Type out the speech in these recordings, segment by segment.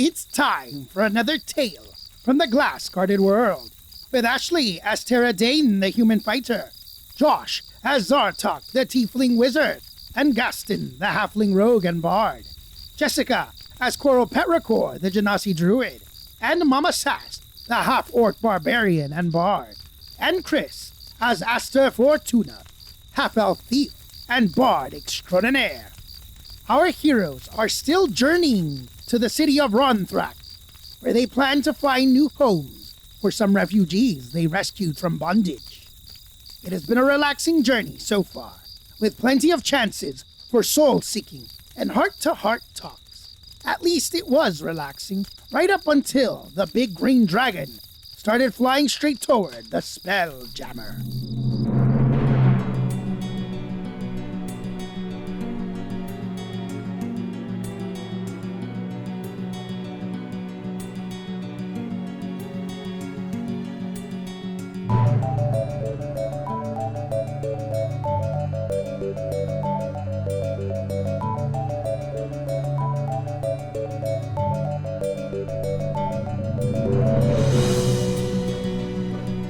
It's time for another tale from the glass-guarded world, with Ashley as Tara Dane, the human fighter, Josh as Zartok, the tiefling wizard, and Gaston, the halfling rogue and bard, Jessica as Coral Petrichor, the Genasi druid, and Mama Sass, the half-orc barbarian and bard, and Chris as Asta Fortuna, half-elf thief and bard extraordinaire. Our heroes are still journeying to the city of Ronkthrak, where they plan to find new homes for some refugees they rescued from bondage. It has been a relaxing journey so far, with plenty of chances for soul-seeking and heart-to-heart talks. At least it was relaxing, right up until the big green dragon started flying straight toward the Spelljammer.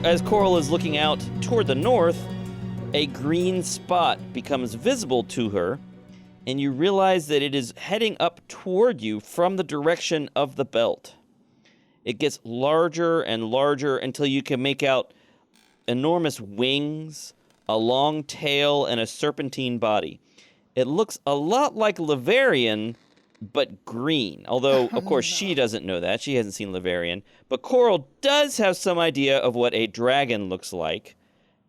As Coral is looking out toward the north, a green spot becomes visible to her, and you realize that it is heading up toward you from the direction of the belt. It gets larger and larger until you can make out enormous wings, a long tail, and a serpentine body. It looks a lot like Laverian, but green. Although, of course, she doesn't know that. She hasn't seen Laverian. But Coral does have some idea of what a dragon looks like.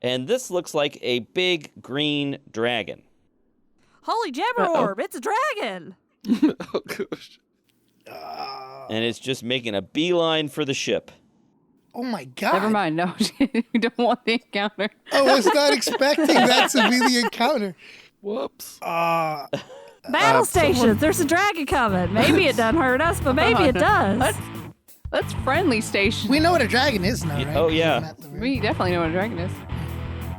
And this looks like a big green dragon. Holy Jabberorb, it's a dragon! Oh, gosh. And it's just making a beeline for the ship. Oh my god. Never mind, no, we don't want the encounter. I was not expecting that to be the encounter. Whoops. Battle stations, there's a dragon coming. Maybe it doesn't hurt us, but maybe it does. Let's friendly station. We know what a dragon is now, right? Oh, yeah. We definitely know what a dragon is.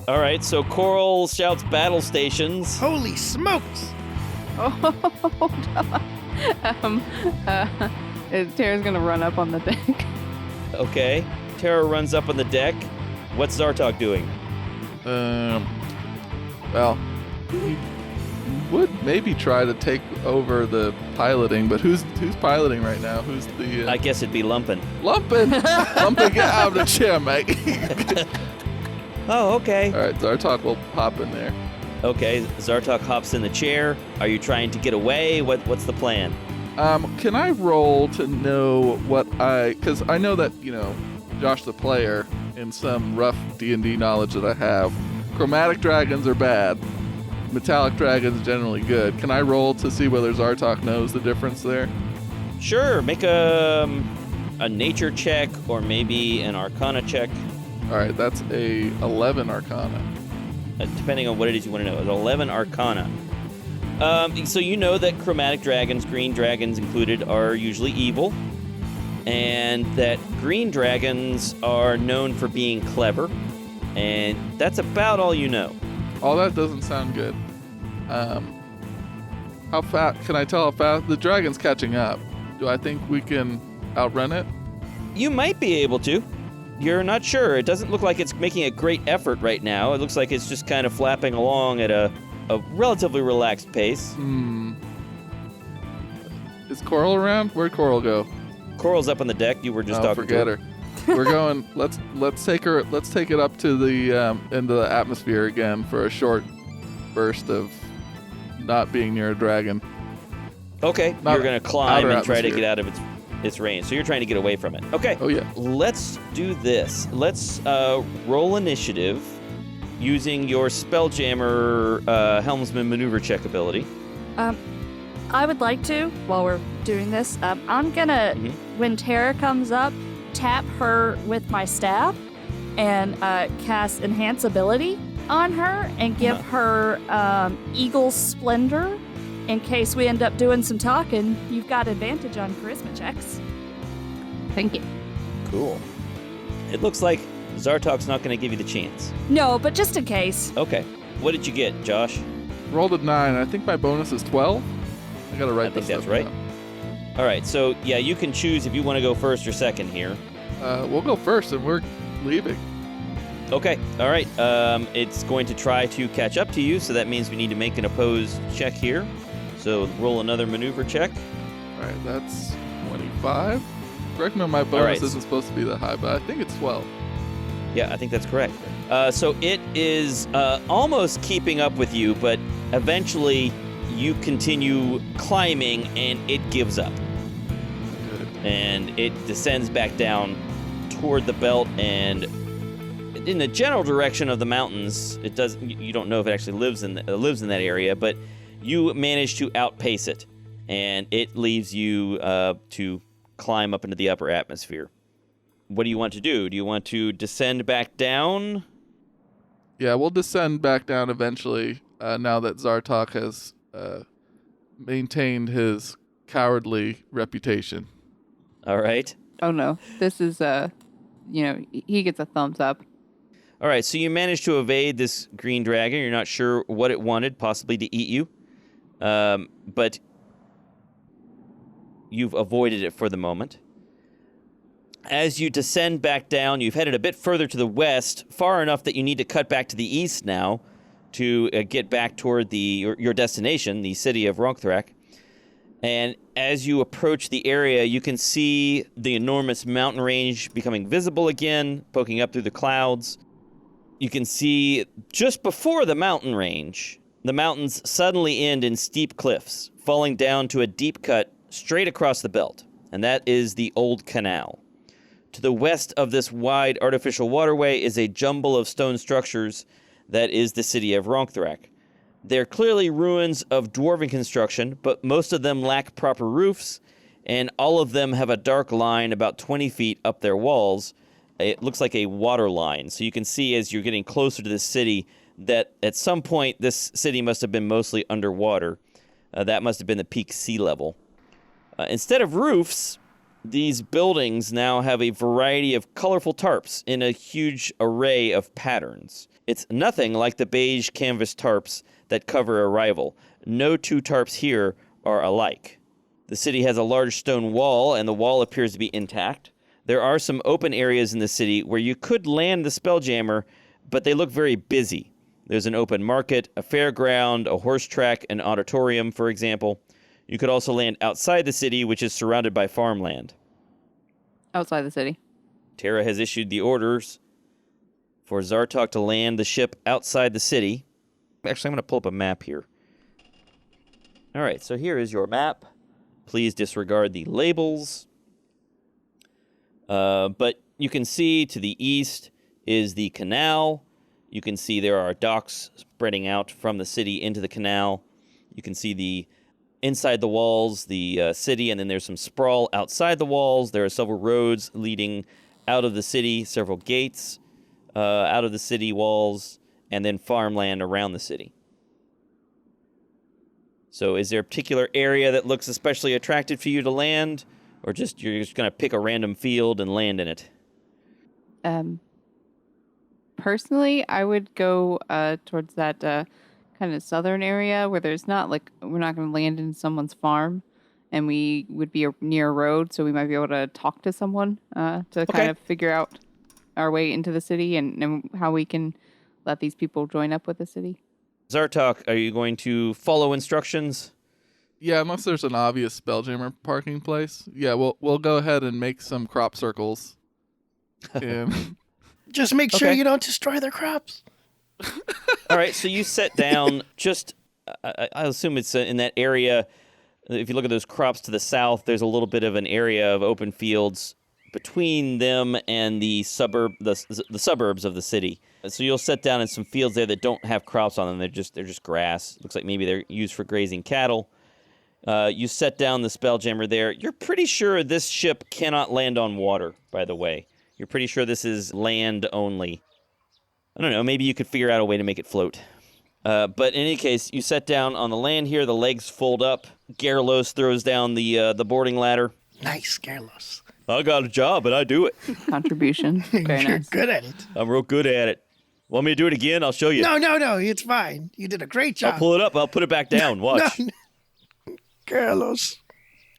All right, so Coral shouts battle stations. Holy smokes! Tara's gonna run up on the deck. Okay. Tara runs up on the deck. What's Zartok doing? Well, he would maybe try to take over the piloting, but who's piloting right now? Who's the... I guess it'd be Lumpin. Lumpin! Lumpin, get out of the chair, mate. Oh, okay. All right, Zartok will hop in there. Okay, Zartok hops in the chair. Are you trying to get away? What's the plan? Can I roll to know because I know that, Josh the player, in some rough D&D knowledge that I have, chromatic dragons are bad. Metallic dragons generally good. Can I roll to see whether Zartok knows the difference there? Sure, make a nature check or maybe an arcana check. All right, that's a 11 arcana. Depending on what it is you want to know. It's 11 arcana. So you know that chromatic dragons, green dragons included, are usually evil. And that green dragons are known for being clever. And that's about all you know. Oh, that doesn't sound good. How fast? Can I tell how fast? The dragon's catching up. Do I think we can outrun it? You might be able to. You're not sure. It doesn't look like it's making a great effort right now. It looks like it's just kind of flapping along at a relatively relaxed pace. Is Coral around? Where'd Coral go? Coral's up on the deck. You were just talking forget to her. We're going. Let's take it up to the into the atmosphere again for a short burst of not being near a dragon. Okay, you're gonna climb and try to atmosphere. get out of its range. So you're trying to get away from it. Okay. Oh yeah. Let's do this. Let's roll initiative using your Spelljammer Helmsman maneuver check ability. I would like to, while we're doing this, I'm gonna, when Tara comes up, tap her with my staff and cast Enhance Ability on her and give her Eagle Splendor. In case we end up doing some talking, you've got advantage on charisma checks. Thank you. Cool. It looks like Zartok's not going to give you the chance. No, but just in case. Okay. What did you get, Josh? Rolled a 9. I think my bonus is 12. I gotta write I think this that's stuff right. down. All right, so yeah, you can choose if you want to go first or second here. We'll go first, and we're leaving. Okay, all right. It's going to try to catch up to you, so that means we need to make an opposed check here. So roll another maneuver check. All right, that's 25. Correct me on my bonus isn't supposed to be that high, but I think it's 12. Yeah, I think that's correct. So it is almost keeping up with you, but eventually you continue climbing and it gives up. Good. And it descends back down toward the belt and in the general direction of the mountains. It does. You don't know if it actually lives in that area, but you manage to outpace it, and it leaves you to climb up into the upper atmosphere. What do you want to do? Do you want to descend back down? Yeah, we'll descend back down eventually. Now that Zartok has maintained his cowardly reputation. All right. Oh no, this is he gets a thumbs up. All right, so you managed to evade this green dragon. You're not sure what it wanted, possibly to eat you. But you've avoided it for the moment. As you descend back down, you've headed a bit further to the west, far enough that you need to cut back to the east now to get back toward your destination, the city of Ronkthrak. And as you approach the area, you can see the enormous mountain range becoming visible again, poking up through the clouds. You can see just before the mountain range, the mountains suddenly end in steep cliffs, falling down to a deep cut straight across the belt. And that is the Old Canal. To the west of this wide artificial waterway is a jumble of stone structures that is the city of Ronkthrak. They're clearly ruins of dwarven construction, but most of them lack proper roofs, and all of them have a dark line about 20 feet up their walls. It looks like a water line, so you can see as you're getting closer to this city that at some point this city must have been mostly underwater. That must have been the peak sea level. Instead of roofs, these buildings now have a variety of colorful tarps in a huge array of patterns. It's nothing like the beige canvas tarps that cover Arrival. No two tarps here are alike. The city has a large stone wall, and the wall appears to be intact. There are some open areas in the city where you could land the Spelljammer, but they look very busy. There's an open market, a fairground, a horse track, an auditorium, for example. You could also land outside the city, which is surrounded by farmland. Outside the city. Terra has issued the orders for Zartok to land the ship outside the city. Actually, I'm going to pull up a map here. All right, so here is your map. Please disregard the labels. But you can see to the east is the canal. You can see there are docks spreading out from the city into the canal. You can see inside the walls, the city, and then there's some sprawl outside the walls. There are several roads leading out of the city, several gates out of the city walls, and then farmland around the city. So is there a particular area that looks especially attractive for you to land, or you're just going to pick a random field and land in it? Personally, I would go towards that kind of southern area where there's not we're not going to land in someone's farm, and we would be near a road, so we might be able to talk to someone to kind of figure out our way into the city and how we can let these people join up with the city. Zartok, are you going to follow instructions? Yeah, unless there's an obvious Spelljammer parking place. Yeah, we'll go ahead and make some crop circles. And Just make sure you don't destroy their crops. All right, so you set down just, I assume it's in that area. If you look at those crops to the south, there's a little bit of an area of open fields between them and the suburbs of the city. So you'll set down in some fields there that don't have crops on them. They're just grass. Looks like maybe they're used for grazing cattle. You set down the Spelljammer there. You're pretty sure this ship cannot land on water, by the way. You're pretty sure this is land only. I don't know, maybe you could figure out a way to make it float. But in any case, you set down on the land here, the legs fold up. Garlos throws down the boarding ladder. Nice, Carlos. I got a job, and I do it. Contribution. Very You're nice. good at it. I'm real good at it. Want me to do it again? I'll show you. No, it's fine. You did a great job. I'll pull it up. I'll put it back down. Watch. No. Carlos.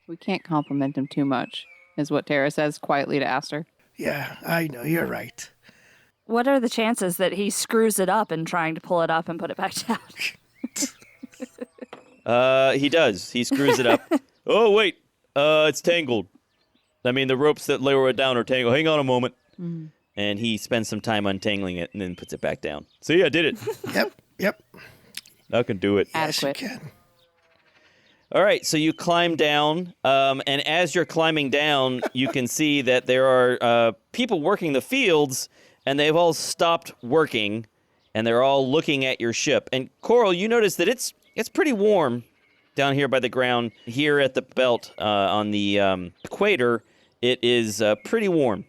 We can't compliment him too much, is what Tara says quietly to Aster. Yeah, I know. You're right. What are the chances that he screws it up in trying to pull it up and put it back down? He does. He screws it up. Oh, wait. It's tangled. I mean, the ropes that lower it down are tangled. Hang on a moment. And he spends some time untangling it and then puts it back down. See, I did it. Yep. I can do it. Adequate. Yes, you can. All right, so you climb down, and as you're climbing down, you can see that there are people working the fields, and they've all stopped working, and they're all looking at your ship. And Coral, you notice that it's pretty warm down here by the ground. Here at the belt on the equator, it is pretty warm,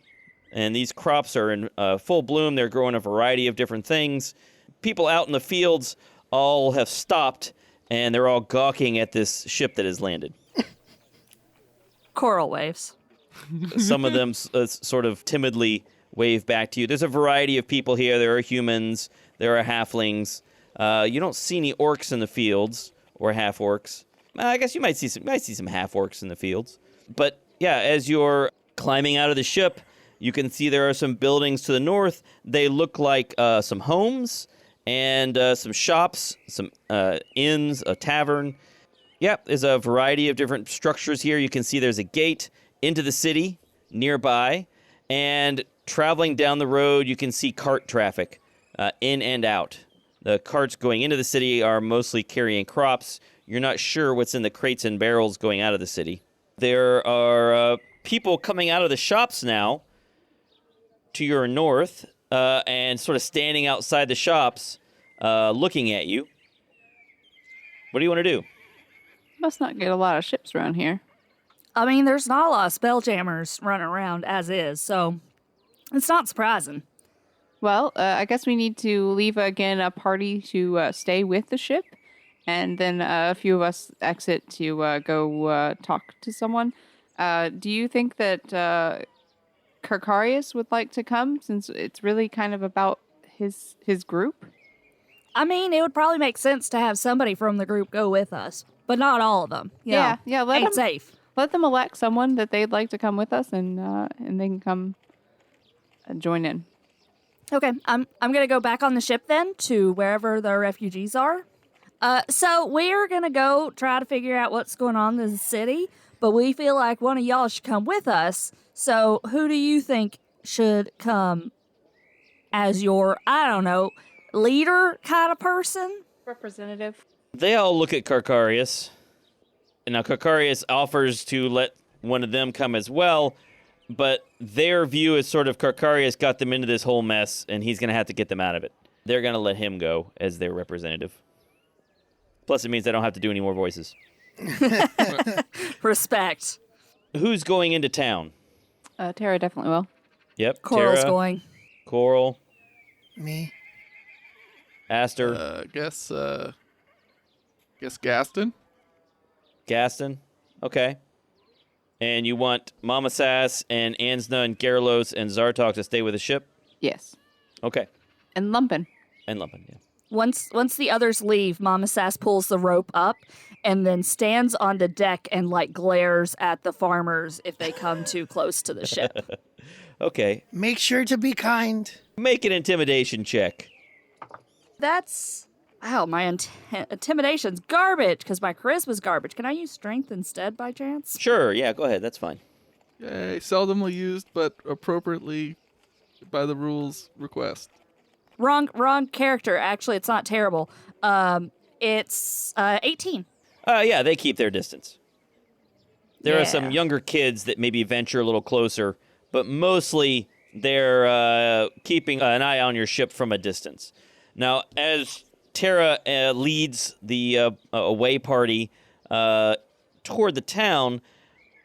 and these crops are in full bloom. They're growing a variety of different things. People out in the fields all have stopped, and they're all gawking at this ship that has landed. Coral waves. Some of them sort of timidly wave back to you. There's a variety of people here. There are humans. There are halflings. You don't see any orcs in the fields, or half-orcs. I guess you might see some half-orcs in the fields. But, yeah, as you're climbing out of the ship, you can see there are some buildings to the north. They look like some homes and some shops, some inns, a tavern. Yep, there's a variety of different structures here. You can see there's a gate into the city nearby. And traveling down the road, you can see cart traffic in and out. The carts going into the city are mostly carrying crops. You're not sure what's in the crates and barrels going out of the city. There are people coming out of the shops now to your north and sort of standing outside the shops looking at you. What do you want to do? Must not get a lot of ships around here. I mean, there's not a lot of spelljammers running around as is, so it's not surprising. Well, I guess we need to leave again a party to stay with the ship, and then a few of us exit to go talk to someone. Do you think that Carcarius would like to come, since it's really kind of about his group? I mean, it would probably make sense to have somebody from the group go with us, but not all of them. You know, Let ain't them safe. let them elect someone that they'd like to come with us, and they can come join in. Okay, I'm gonna go back on the ship then to wherever the refugees are. So we're gonna go try to figure out what's going on in the city, but we feel like one of y'all should come with us. So who do you think should come as your, I don't know, leader kind of person? Representative. They all look at Carcarius. And now Carcarius offers to let one of them come as well, but their view is sort of Carcarius got them into this whole mess, and he's going to have to get them out of it. They're going to let him go as their representative. Plus, it means they don't have to do any more voices. Respect. Who's going into town? Tara definitely will. Yep, Coral's Tara, going. Coral, Me. Aster, Guess Gaston. Gaston. Okay. And you want Mama Sass and Ansna and Garlos and Zartok to stay with the ship? Yes. Okay. And Lumpin. And Lumpin, yeah. Once the others leave, Mama Sass pulls the rope up and then stands on the deck and like glares at the farmers if they come too close to the ship. Okay. Make sure to be kind. Make an intimidation check. That's my intimidation's garbage because my charisma's garbage. Can I use strength instead by chance? Sure, yeah, go ahead. That's fine. Yay, seldomly used, but appropriately by the rules request. Wrong character. Actually, it's not terrible. It's 18. Yeah, they keep their distance. There are Yeah. some younger kids that maybe venture a little closer, but mostly they're keeping an eye on your ship from a distance. Now, as Tara leads the away party toward the town,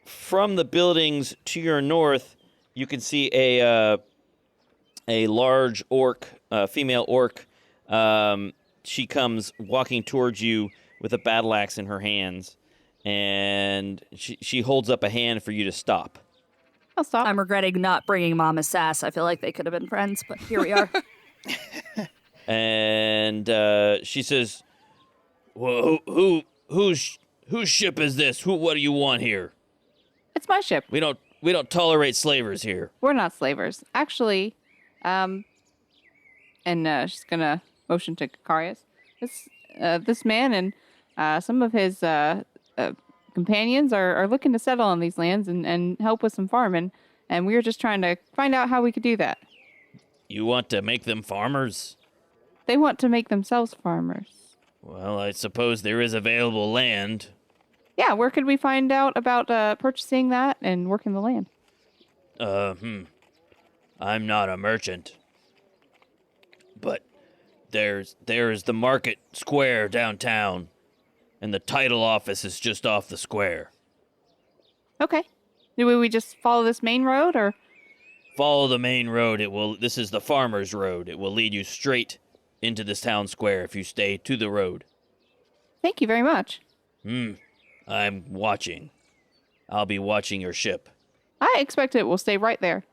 from the buildings to your north, you can see a large orc, female orc. She comes walking towards you with a battle axe in her hands, and she holds up a hand for you to stop. I'll stop. I'm regretting not bringing Mama Sass. I feel like they could have been friends, but here we are. And she says, "Well, whose ship is this? What do you want here?" It's my ship. We don't tolerate slavers here. We're not slavers. Actually, and she's gonna motion to Karius. This man and some of his companions are looking to settle on these lands and help with some farming, and we were just trying to find out how we could do that. You want to make them farmers? They want to make themselves farmers. Well, I suppose there is available land. Yeah, where could we find out about purchasing that and working the land? I'm not a merchant. But there's the market square downtown, and the title office is just off the square. Okay. Do we just follow this main road, or? Follow the main road. This is the farmer's road. It will lead you straight into this town square if you stay to the road. Thank you very much. I'm watching. I'll be watching your ship. I expect it will stay right there.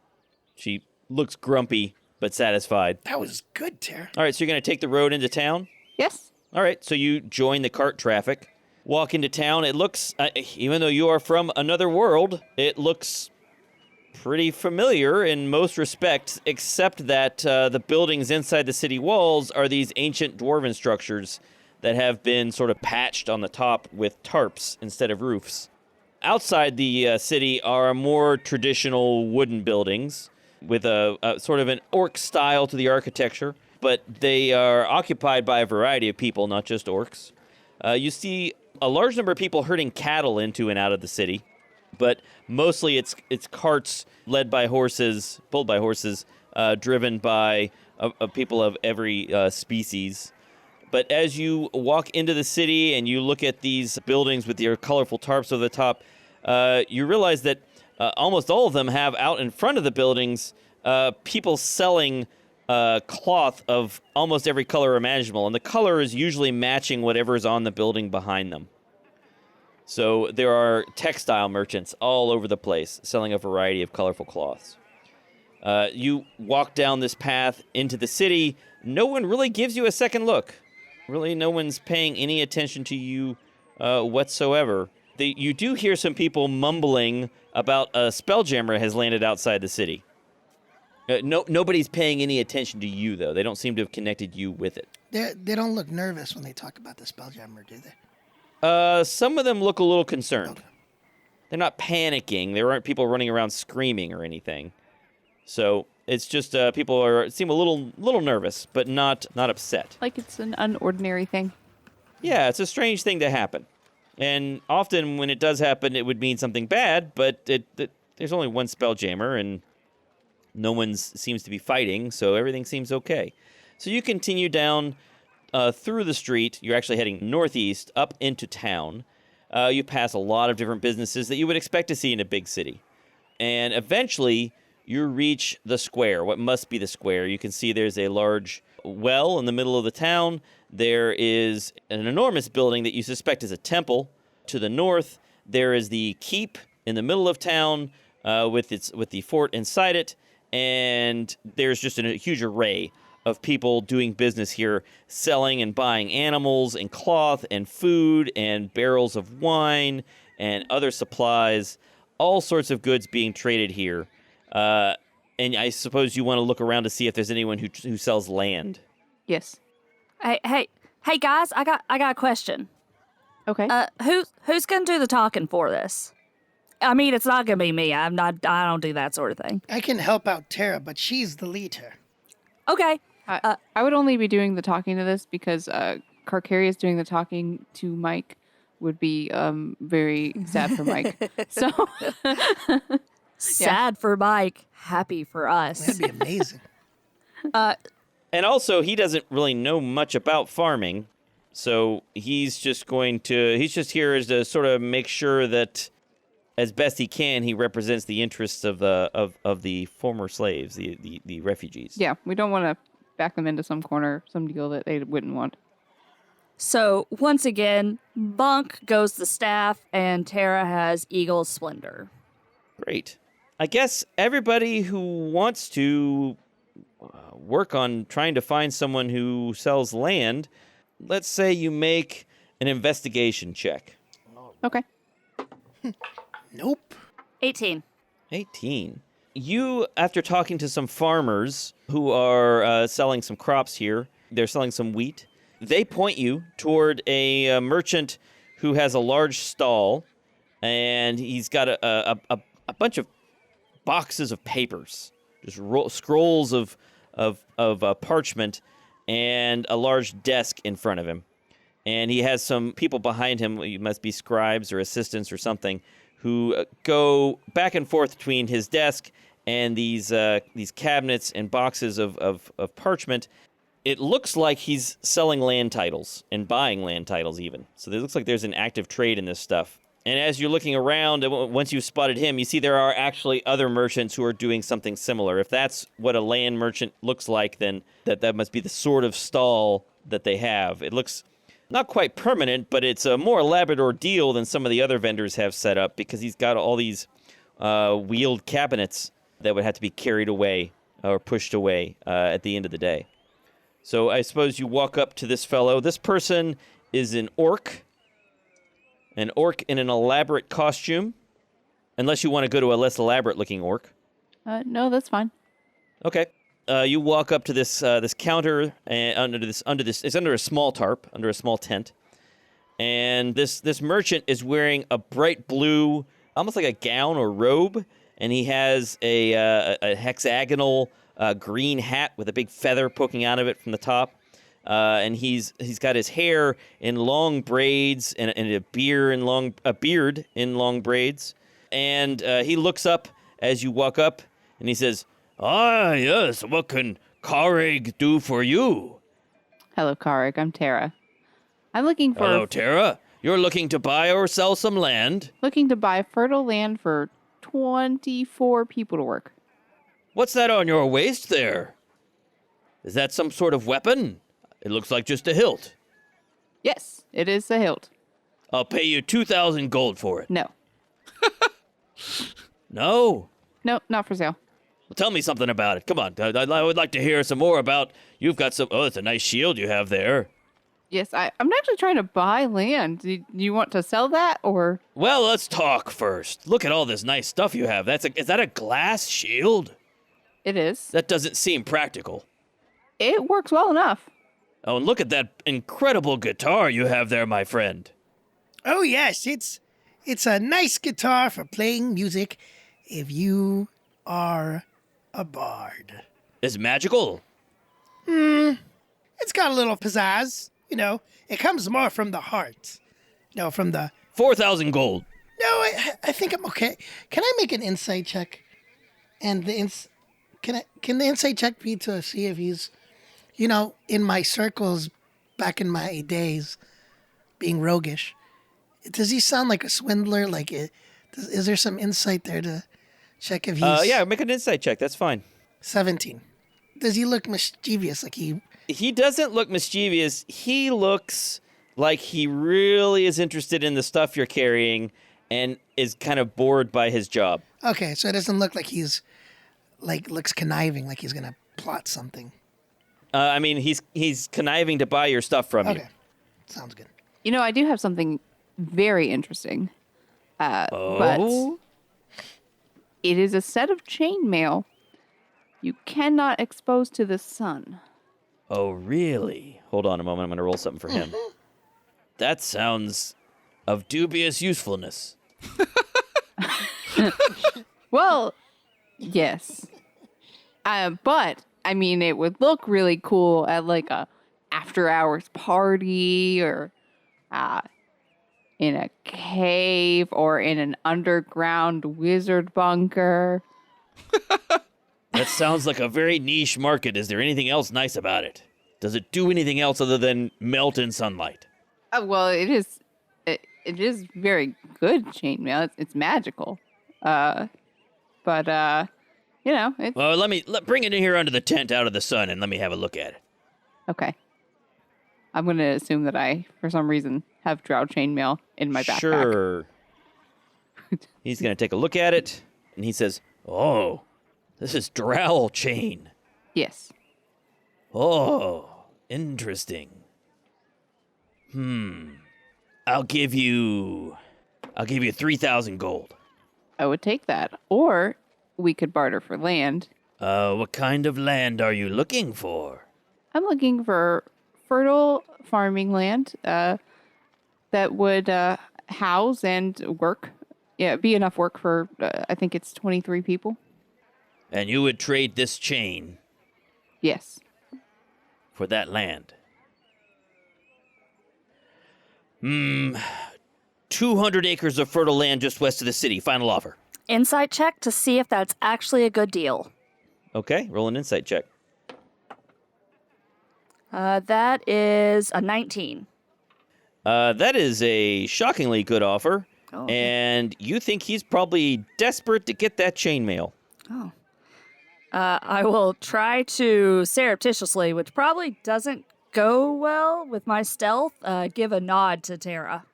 She looks grumpy, but satisfied. That was good, Tara. All right, so you're going to take the road into town? Yes. All right, so you join the cart traffic, walk into town. It looks, even though you are from another world, it looks pretty familiar in most respects, except that the buildings inside the city walls are these ancient dwarven structures that have been sort of patched on the top with tarps instead of roofs. Outside the city are more traditional wooden buildings with a sort of an orc style to the architecture, but they are occupied by a variety of people, not just orcs. You see a large number of people herding cattle into and out of the city, but mostly it's carts pulled by horses, driven by people of every species. But as you walk into the city and you look at these buildings with their colorful tarps over the top, you realize that almost all of them have out in front of the buildings people selling cloth of almost every color imaginable. And the color is usually matching whatever is on the building behind them. So there are textile merchants all over the place selling a variety of colorful cloths. You walk down this path into the city. No one really gives you a second look. Really, no one's paying any attention to you whatsoever. You do hear some people mumbling about a spelljammer has landed outside the city. Nobody's paying any attention to you, though. They don't seem to have connected you with it. They don't look nervous when they talk about the spelljammer, do they? Some of them look a little concerned. Okay. They're not panicking. There aren't people running around screaming or anything. So it's just people seem a little nervous, but not upset. Like it's an unordinary thing. Yeah, it's a strange thing to happen. And often when it does happen, it would mean something bad, but there's only one spelljammer, and no one seems to be fighting, so everything seems okay. So you continue down through the street. You're actually heading northeast up into town. You pass a lot of different businesses that you would expect to see in a big city. And eventually, you reach the square, what must be the square. You can see there's a large well in the middle of the town. There is an enormous building that you suspect is a temple. To the north, there is the keep in the middle of town with the fort inside it. And there's just a huge array of people doing business here, selling and buying animals and cloth and food and barrels of wine and other supplies, all sorts of goods being traded here. And I suppose you want to look around to see if there's anyone who sells land. Yes. Hey, guys! I got a question. Okay. Who's gonna do the talking for this? I mean, it's not gonna be me. I don't do that sort of thing. I can help out Tara, but she's the leader. Okay. I would only be doing the talking to this because Carcarius doing the talking to Mike would be very sad for Mike. So Sad for Mike, happy for us. That'd be amazing. And also, he doesn't really know much about farming, so he's just here as to sort of make sure that, as best he can, he represents the interests of the former slaves, the refugees. yeah, we don't want to back them into some corner, some deal that they wouldn't want. So once again, Bunk goes the staff, and Tara has Eagle's Splendor. Great. I guess everybody who wants to work on trying to find someone who sells land, let's say you make an investigation check. Okay. Nope. 18. 18. You, after talking to some farmers who are selling some crops here, they're selling some wheat, they point you toward a merchant who has a large stall, and he's got a bunch of boxes of papers, just scrolls of parchment, and a large desk in front of him. And he has some people behind him, you must be scribes or assistants or something, who go back and forth between his desk and these cabinets and boxes of parchment. It looks like he's selling land titles and buying land titles even. So it looks like there's an active trade in this stuff. And as you're looking around, once you've spotted him, you see there are actually other merchants who are doing something similar. If that's what a land merchant looks like, then that must be the sort of stall that they have. It looks not quite permanent, but it's a more elaborate ordeal than some of the other vendors have set up, because he's got all these wheeled cabinets that would have to be carried away or pushed away at the end of the day. So I suppose you walk up to this fellow. This person is an orc in an elaborate costume, unless you want to go to a less elaborate-looking orc. No, that's fine. Okay. You walk up to this counter under this. It's under a small tarp, under a small tent, and this merchant is wearing a bright blue, almost like a gown or robe, and he has a hexagonal green hat with a big feather poking out of it from the top, and he's got his hair in long braids and a beard in long braids, and he looks up as you walk up, and he says, "Ah, yes, what can Kareg do for you?" Hello, Kareg. I'm Tara. I'm looking for... Hello, Tara. You're looking to buy or sell some land? Looking to buy fertile land for 24 people to work. What's that on your waist there? Is that some sort of weapon? It looks like just a hilt. Yes, it is a hilt. I'll pay you 2,000 gold for it. No. No? No, not for sale. Well, tell me something about it. Come on. I would like to hear some more about... You've got some... Oh, it's a nice shield you have there. Yes, I'm actually trying to buy land. Do you want to sell that, or...? Well, let's talk first. Look at all this nice stuff you have. Is that a glass shield? It is. That doesn't seem practical. It works well enough. Oh, and look at that incredible guitar you have there, my friend. Oh, yes, it's a nice guitar for playing music if you are a bard. Is it magical? It's got a little pizzazz, you know. It comes more from the heart. No, from the... 4,000 gold. No, I think I'm okay. Can I make an insight check? And can the insight check be to see if he's, you know, in my circles back in my days, being roguish, does he sound like a swindler? Like, is there some insight there to check if he's... Yeah, make an insight check. That's fine. 17. Does he look mischievous? Like He doesn't look mischievous. He looks like he really is interested in the stuff you're carrying and is kind of bored by his job. Okay, so it doesn't look like he's, looks conniving, like he's going to plot something. I mean, he's conniving to buy your stuff from you. Okay, sounds good. You know, I do have something very interesting. But it is a set of chainmail you cannot expose to the sun. Oh, really? Hold on a moment. I'm going to roll something for him. That sounds of dubious usefulness. Well, yes. But, I mean, it would look really cool at like a after-hours party or in a cave or in an underground wizard bunker. That sounds like a very niche market. Is there anything else nice about it? Does it do anything else other than melt in sunlight? Well, it is very good chainmail. It's magical. But you know, it's... Well, bring it in here under the tent out of the sun and let me have a look at it. Okay. I'm going to assume that I, for some reason, have drow chainmail in my backpack. Sure. He's going to take a look at it, and he says, "Oh, this is drow chain. Yes. Oh, interesting. I'll give you 3,000 gold." I would take that. Or we could barter for land. What kind of land are you looking for? I'm looking for fertile farming land that would house and work. Yeah, be enough work for, I think it's 23 people. And you would trade this chain Yes. for that land? 200 acres of fertile land just west of the city. Final offer. Insight check to see if that's actually a good deal. Okay, roll an insight check. That is a 19. That is a shockingly good offer. Oh, okay. And you think he's probably desperate to get that chainmail. Oh. I will try to surreptitiously, which probably doesn't go well with my stealth, give a nod to Tara.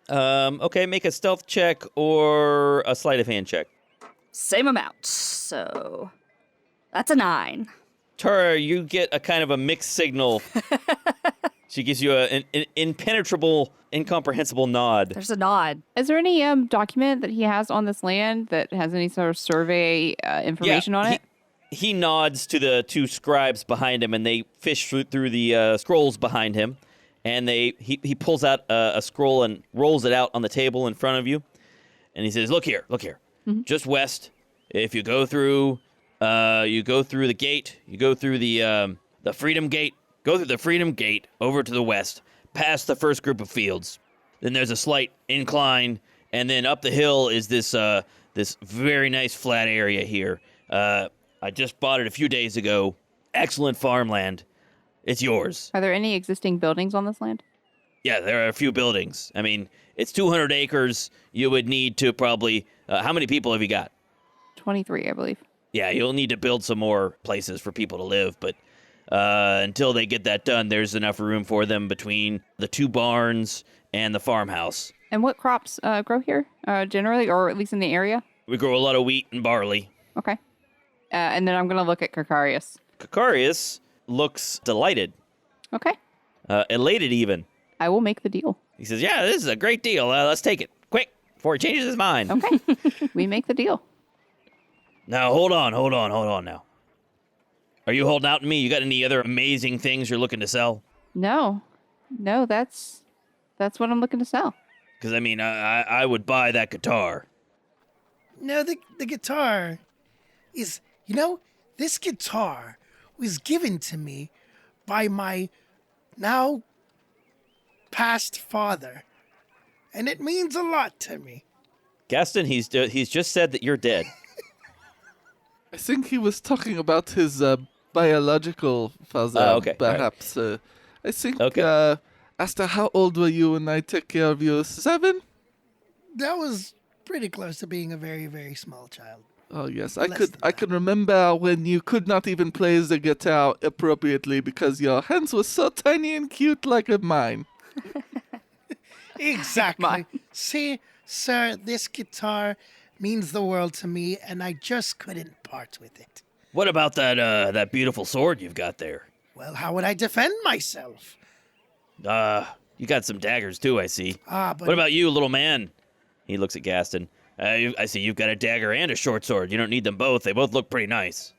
Okay, make a stealth check or a sleight of hand check. Same amount, so that's a 9. Tara, you get a kind of a mixed signal. She gives you an impenetrable, incomprehensible nod. There's a nod. Is there any document that he has on this land that has any sort of survey information on it? He nods to the two scribes behind him, and they fish through the scrolls behind him. And he pulls out a scroll and rolls it out on the table in front of you. And he says, look here. Mm-hmm. Just west. If you go through the gate, you go through the Freedom Gate, go through the Freedom Gate over to the west, past the first group of fields. Then there's a slight incline, and then up the hill is this very nice flat area here. I just bought it a few days ago. Excellent farmland. It's yours. Are there any existing buildings on this land? Yeah, there are a few buildings. I mean, it's 200 acres. You would need to probably... how many people have you got? 23, I believe. Yeah, you'll need to build some more places for people to live, but until they get that done, there's enough room for them between the 2 barns and the farmhouse. And what crops grow here, generally, or at least in the area? We grow a lot of wheat and barley. Okay. And then I'm going to look at Kakarius. Kakarius looks delighted. Okay. Elated even. I will make the deal. He says, yeah, this is a great deal. Let's take it. Quick, before he changes his mind. Okay. We make the deal. Now, hold on now. Are you holding out to me? You got any other amazing things you're looking to sell? No, that's what I'm looking to sell. Because, I mean, I would buy that guitar. No, the guitar is, this guitar was given to me by my now past father, and it means a lot to me. Gaston, he's just said that you're dead. I think he was talking about his biological father, okay. perhaps. I think, Okay. Asta, how old were you when I took care of you? 7? That was pretty close to being a very, very small child. Oh, yes. Less than I can remember when you could not even play the guitar appropriately because your hands were so tiny and cute like mine. Exactly. See, sir, this guitar means the world to me, and I just couldn't part with it. What about that beautiful sword you've got there? Well, how would I defend myself? You got some daggers too, I see. But What about you, little man? He looks at Gaston. I see you've got a dagger and a short sword. You don't need them both. They both look pretty nice.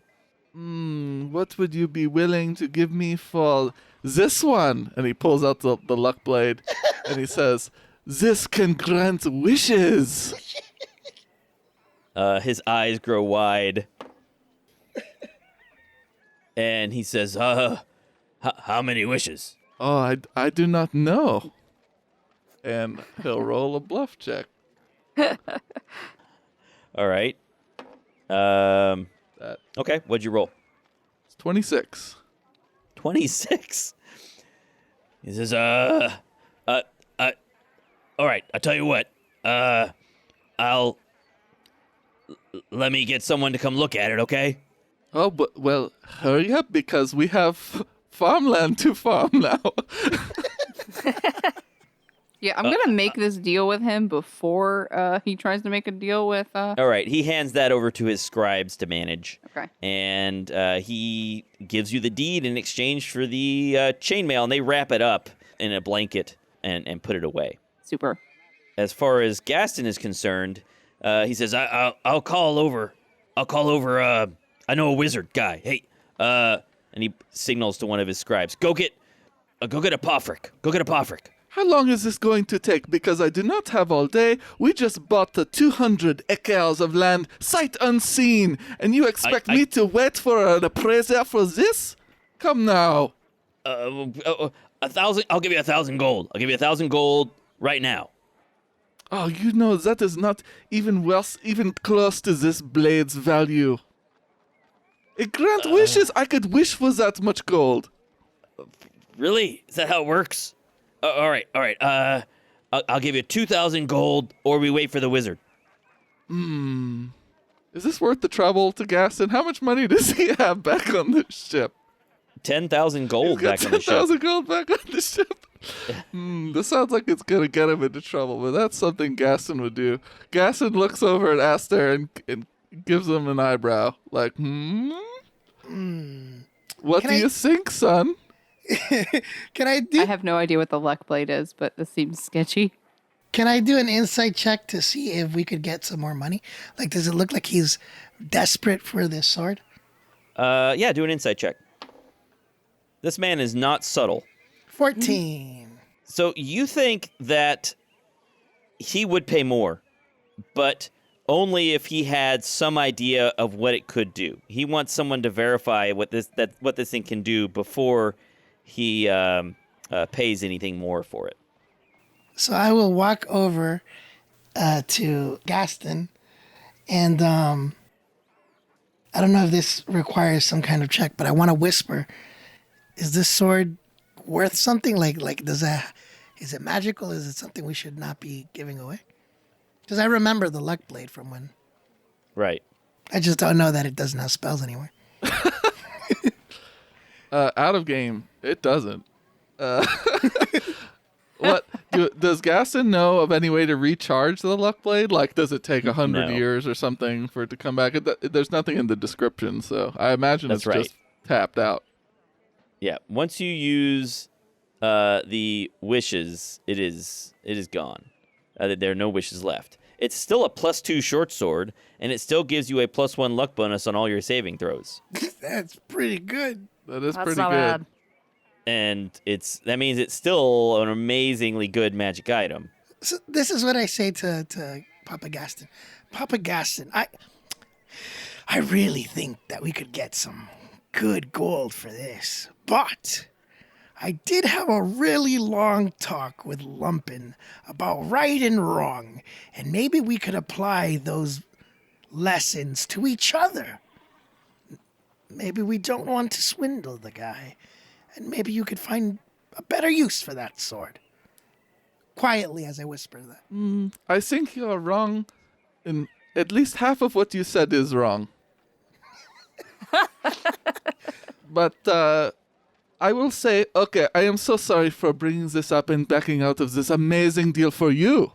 What would you be willing to give me for this one? And he pulls out the luck blade and he says, this can grant wishes. His eyes grow wide. And he says, how many wishes? Oh, I do not know. And he'll roll a bluff check. All right. Okay, what'd you roll? It's 26. 26. He says, all right, I'll tell you what. Let me get someone to come look at it, okay? Oh, but, well, hurry up because we have farmland to farm now. Yeah, I'm going to make this deal with him before he tries to make a deal with... All right, he hands that over to his scribes to manage. Okay. And he gives you the deed in exchange for the chainmail, and they wrap it up in a blanket and put it away. Super. As far as Gaston is concerned, He says, I'll call over. I know a wizard guy. Hey, and he signals to one of his scribes. Go get a Pofric. Go get a Pofric. How long is this going to take? Because I do not have all day. We just bought the 200 acres of land, sight unseen, and you expect me to wait for an appraiser for this? Come now. 1,000. I'll give you 1,000 gold. I'll give you 1,000 gold right now. Oh, you know, that is not even close to this blade's value. It grant wishes. I could wish for that much gold. Really? Is that how it works? All right. I'll give you 2,000 gold, or we wait for the wizard. Is this worth the trouble to Gaston? How much money does he have back on the ship? 10,000 gold back on the ship. 10,000 gold back on the ship. This sounds like it's gonna get him into trouble, but that's something Gaston would do. Gaston looks over at Aster and gives him an eyebrow, like, What do you think, son? Can I do? I have no idea what the luck blade is, but this seems sketchy. Can I do an insight check to see if we could get some more money? Like, does it look like he's desperate for this sword? Yeah, do an insight check. This man is not subtle. 14. So you think that he would pay more, but only if he had some idea of what it could do. He wants someone to verify what this thing can do before he pays anything more for it. So I will walk over to Gaston, and I don't know if this requires some kind of check, but I want to whisper: is this sword worth something? Like, is it magical? Is it something we should not be giving away? Because I remember the luck blade from when. Right. I just don't know that it doesn't have spells anymore. Out of game, it doesn't. What does Gaston know of any way to recharge the luck blade? Like, does it take 100 years or something for it to come back? There's nothing in the description, so I imagine it's just tapped out. Yeah. Once you use the wishes, it is gone. There are no wishes left. It's still a +2 short sword, and it still gives you a +1 luck bonus on all your saving throws. That's pretty good. That's That's pretty not good. bad. And that means it's still an amazingly good magic item. So this is what I say to Papa Gaston. Papa Gaston, I really think that we could get some good gold for this. But I did have a really long talk with Lumpin about right and wrong, and maybe we could apply those lessons to each other. Maybe we don't want to swindle the guy, and maybe you could find a better use for that sword. Quietly, as I whisper that. I think you're wrong, and at least half of what you said is wrong. But I will say, okay, I am so sorry for bringing this up and backing out of this amazing deal for you.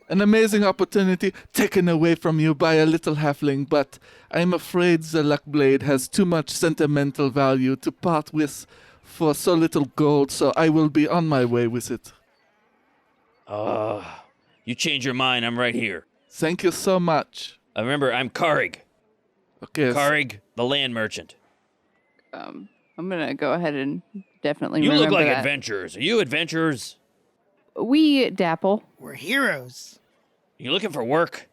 An amazing opportunity taken away from you by a little halfling, but I'm afraid the luck blade has too much sentimental value to part with for so little gold, so I will be on my way with it. You change your mind, I'm right here. Thank you so much. Remember, I'm Karig. Okay. Karig, the land merchant. I'm gonna go ahead and definitely You remember look like that. adventurers. Are you adventurers? We dapple. We're heroes. You looking for work?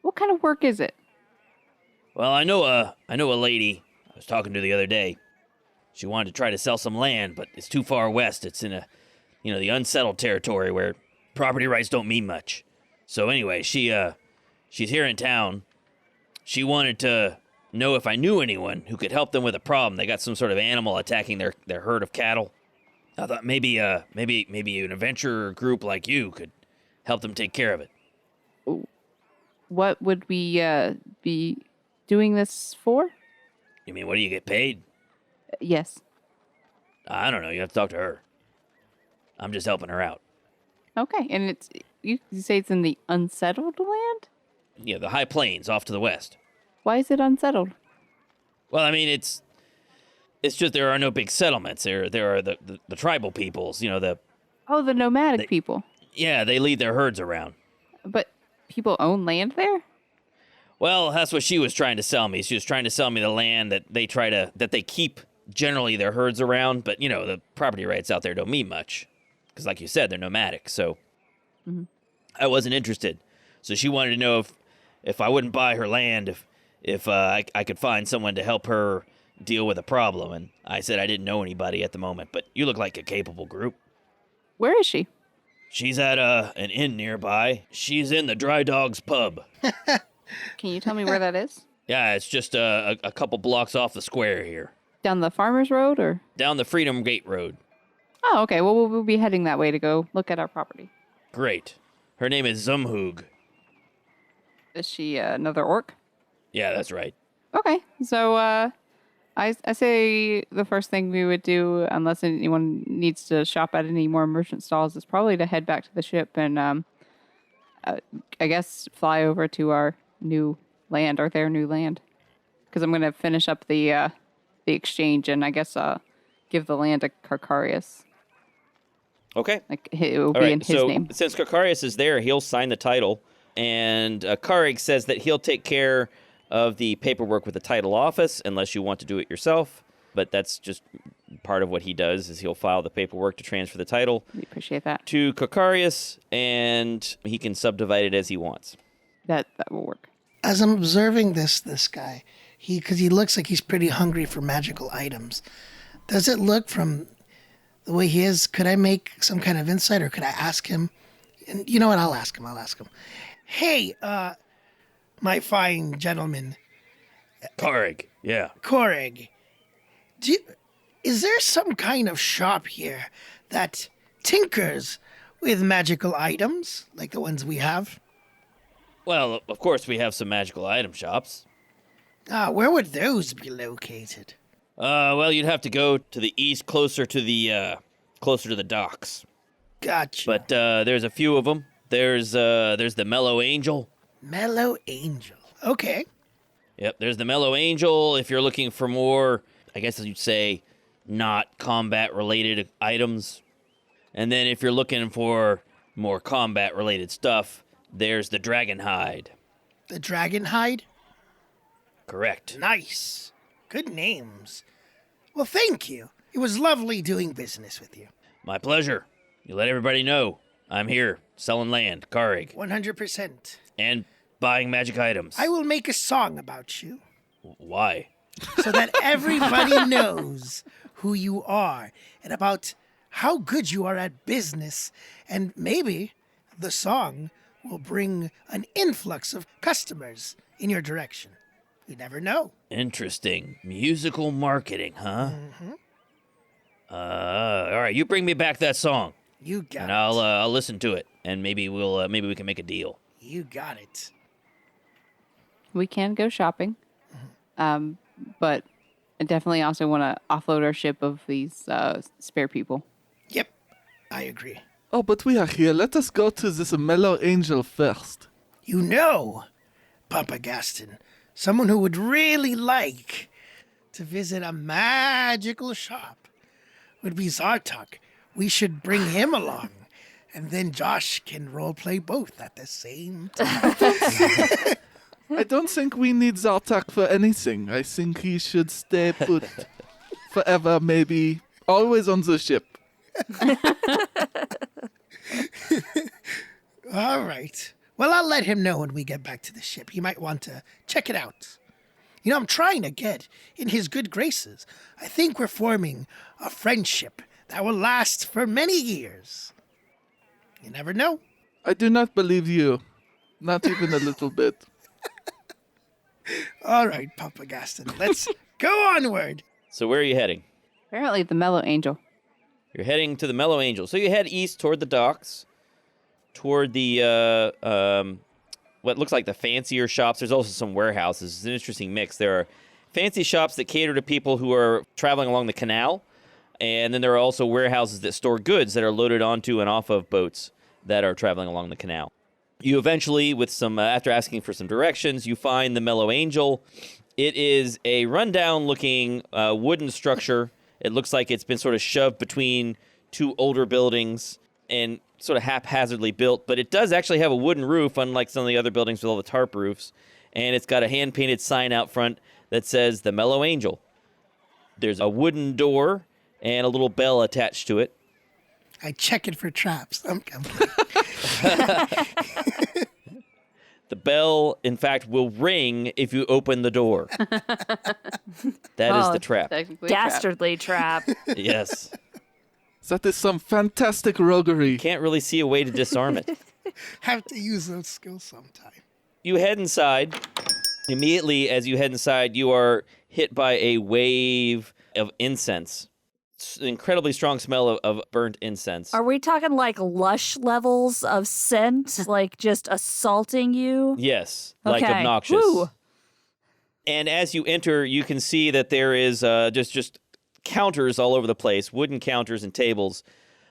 What kind of work is it? Well, I know a lady I was talking to the other day. She wanted to try to sell some land, but it's too far west. It's in the unsettled territory where property rights don't mean much. So anyway, she's here in town. She wanted to know if I knew anyone who could help them with a problem. They got some sort of animal attacking their herd of cattle. I thought maybe an adventurer group like you could help them take care of it. What would we be doing this for? You mean, what do you get paid? Yes. I don't know. You have to talk to her. I'm just helping her out. Okay, and it's you say it's in the unsettled land? Yeah, the high plains off to the west. Why is it unsettled? Well, I mean, it's just there are no big settlements. There are the tribal peoples. The nomadic people. Yeah, they lead their herds around. But people own land there? Well, that's what she was trying to sell me. She was trying to sell me the land that they keep generally their herds around, but the property rights out there don't mean much. Because like you said, they're nomadic, so I wasn't interested. So she wanted to know if I wouldn't buy her land, if I could find someone to help her deal with a problem. And I said I didn't know anybody at the moment, but you look like a capable group. Where is she? She's at an inn nearby. She's in the Dry Dogs pub. Can you tell me where that is? Yeah, it's just a couple blocks off the square here. Down the Farmers Road, or? Down the Freedom Gate Road. Oh, okay. Well, we'll be heading that way to go look at our property. Great. Her name is Zumhoog. Is she another orc? Yeah, that's right. Okay. So I say the first thing we would do, unless anyone needs to shop at any more merchant stalls, is probably to head back to the ship and I guess fly over to our new land, or their new land. Because I'm going to finish up the exchange and I guess give the land to Carcarius. Okay. Like it will All be right, in his so name. since Carcarius is there, he'll sign the title, and Karig says that he'll take care of the paperwork with the title office, unless you want to do it yourself. But that's just part of what he does, is he'll file the paperwork to transfer the title We appreciate that. to Carcarius, and he can subdivide it as he wants. That will work. As I'm observing this guy, because he looks like he's pretty hungry for magical items. Does it look from the way he is? Could I make some kind of insight, or could I ask him? And you know what? I'll ask him. Hey, my fine gentleman, Karig, yeah. Korrig, is there some kind of shop here that tinkers with magical items like the ones we have? Well, of course we have some magical item shops. Where would those be located? Well, you'd have to go to the east, closer to the docks. Gotcha. But there's a few of them. There's the Mellow Angel. Mellow Angel. Okay. Yep, there's the Mellow Angel. If you're looking for more, I guess you'd say, not combat-related items. And then if you're looking for more combat-related stuff, there's the Dragon Hide. The Dragon Hide? Correct. Nice. Good names. Well, thank you. It was lovely doing business with you. My pleasure. You let everybody know I'm here, selling land, Karig, 100%. and buying magic items. I will make a song about you Why? so that everybody knows who you are and about how good you are at business. And maybe the song will bring an influx of customers in your direction. You never know. Interesting. Musical marketing, huh? Mm-hmm. All right, you bring me back that song, You got and it. I'll listen to it, and maybe maybe we can make a deal. You got it. We can go shopping, but I definitely also want to offload our ship of these spare people. Yep, I agree. Oh, but we are here. Let us go to this Mellow Angel first. You know, Papa Gaston, someone who would really like to visit a magical shop would be Zartok. We should bring him along, and then Josh can roleplay both at the same time. I don't think we need Zartak for anything. I think he should stay put forever, maybe always on the ship. All right. Well, I'll let him know when we get back to the ship. He might want to check it out. You know, I'm trying to get in his good graces. I think we're forming a friendship that will last for many years. You never know. I do not believe you. Not even a little bit. All right, Papa Gaston, let's go onward. So where are you heading? Apparently, the Mellow Angel. You're heading to the Mellow Angel. So you head east toward the docks, toward the what looks like the fancier shops. There's also some warehouses. It's an interesting mix. There are fancy shops that cater to people who are traveling along the canal, and then there are also warehouses that store goods that are loaded onto and off of boats that are traveling along the canal. You eventually, with some after asking for some directions, you find the Mellow Angel. It is a rundown-looking wooden structure. It looks like it's been sort of shoved between two older buildings, and sort of haphazardly built, but it does actually have a wooden roof, unlike some of the other buildings with all the tarp roofs. And it's got a hand-painted sign out front that says The Mellow Angel. There's a wooden door and a little bell attached to it. I check it for traps. I'm kidding. The bell, in fact, will ring if you open the door. That is the trap. Technically a trap. Dastardly trap. Yes. That is some fantastic roguery. Can't really see a way to disarm it. Have to use those skills sometime. You head inside. Immediately as you head inside, you are hit by a wave of incense. It's an incredibly strong smell of burnt incense. Are we talking like lush levels of scent, like just assaulting you? Yes, like Okay. obnoxious. Woo. And as you enter, you can see that there is just counters all over the place, wooden counters and tables,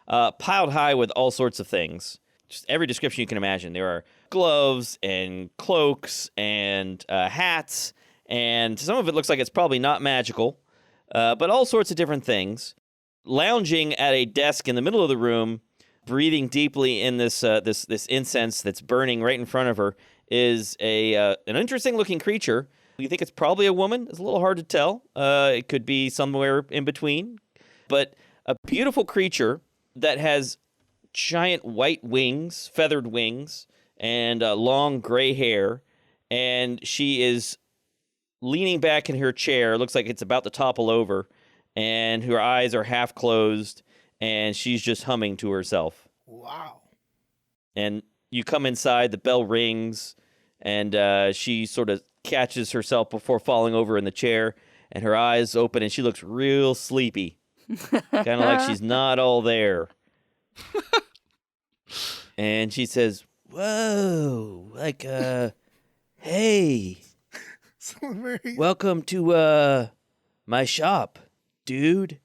piled high with all sorts of things. Just every description you can imagine. There are gloves and cloaks and hats, and some of it looks like it's probably not magical, but all sorts of different things. Lounging at a desk in the middle of the room, breathing deeply in this incense that's burning right in front of her, is an interesting-looking creature. You think it's probably a woman. It's a little hard to tell. It could be somewhere in between. But a beautiful creature that has giant white wings, feathered wings, and long gray hair. And she is leaning back in her chair. It looks like it's about to topple over. And her eyes are half closed. And she's just humming to herself. Wow. And you come inside, the bell rings, and she sort of catches herself before falling over in the chair, and her eyes open, and she looks real sleepy. Kind of like she's not all there. And she says, whoa, like, hey, So very. welcome to my shop, dude.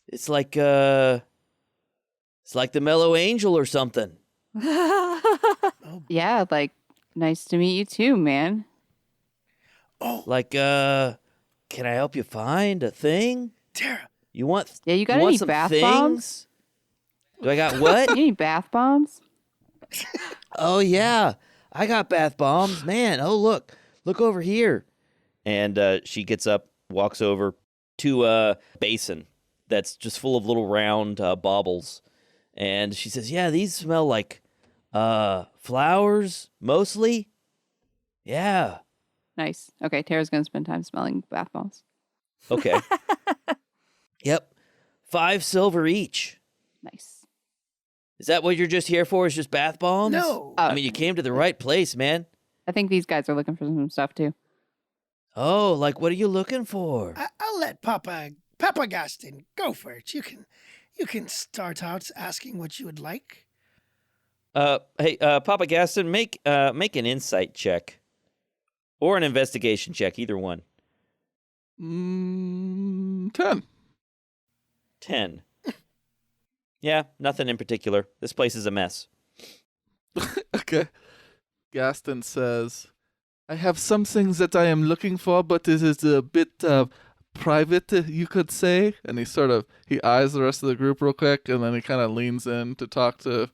It's like the Mellow Angel or something. Yeah, like, nice to meet you too, man. Oh, Like, can I help you find a thing? Tara. You want? Yeah, you got want any some bath things? bombs? Do I got what? You need bath bombs? Oh yeah, I got bath bombs, man. Oh look over here. And she gets up, walks over to a basin that's just full of little round baubles, and she says, "Yeah, these smell like flowers mostly. Yeah, Nice. Okay, Tara's gonna spend time smelling bath bombs. okay. Yep, 5 silver each. Nice. Is that what you're just here for? Is just bath bombs? No. I mean, you came to the right place, man. I think these guys are looking for some stuff too. Oh, like what are you looking for? I'll let Papa Gaston go first. You can start out asking what you would like. Hey, Papa Gaston, make an insight check or an investigation check, either one. 10. 10. Yeah, nothing in particular. This place is a mess. Okay. Gaston says, I have some things that I am looking for, but it is a bit private, you could say. And he eyes the rest of the group real quick, and then he kind of leans in to talk to...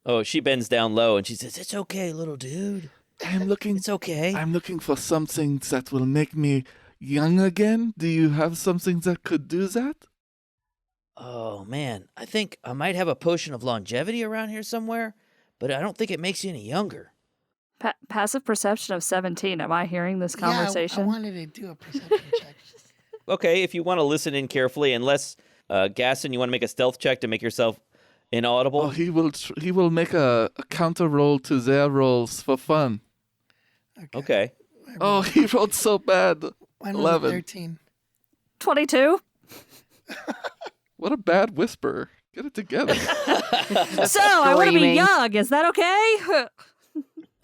Oh, she bends down low and she says, "It's okay, little dude. It's okay." I'm looking for something that will make me young again. Do you have something that could do that? Oh, man, I think I might have a potion of longevity around here somewhere, but I don't think it makes you any younger. Passive perception of 17. Am I hearing this conversation? Yeah, I wanted to do a perception check. Okay, if you want to listen in carefully, unless, Gaston, you want to make a stealth check to make yourself inaudible? Oh, he will make a counter roll to their rolls for fun. Okay. Oh, he rolled so bad. Mine was 11. 13. 22. What a bad whisperer. Get it together. So, I want to be Screaming. young. Is that okay?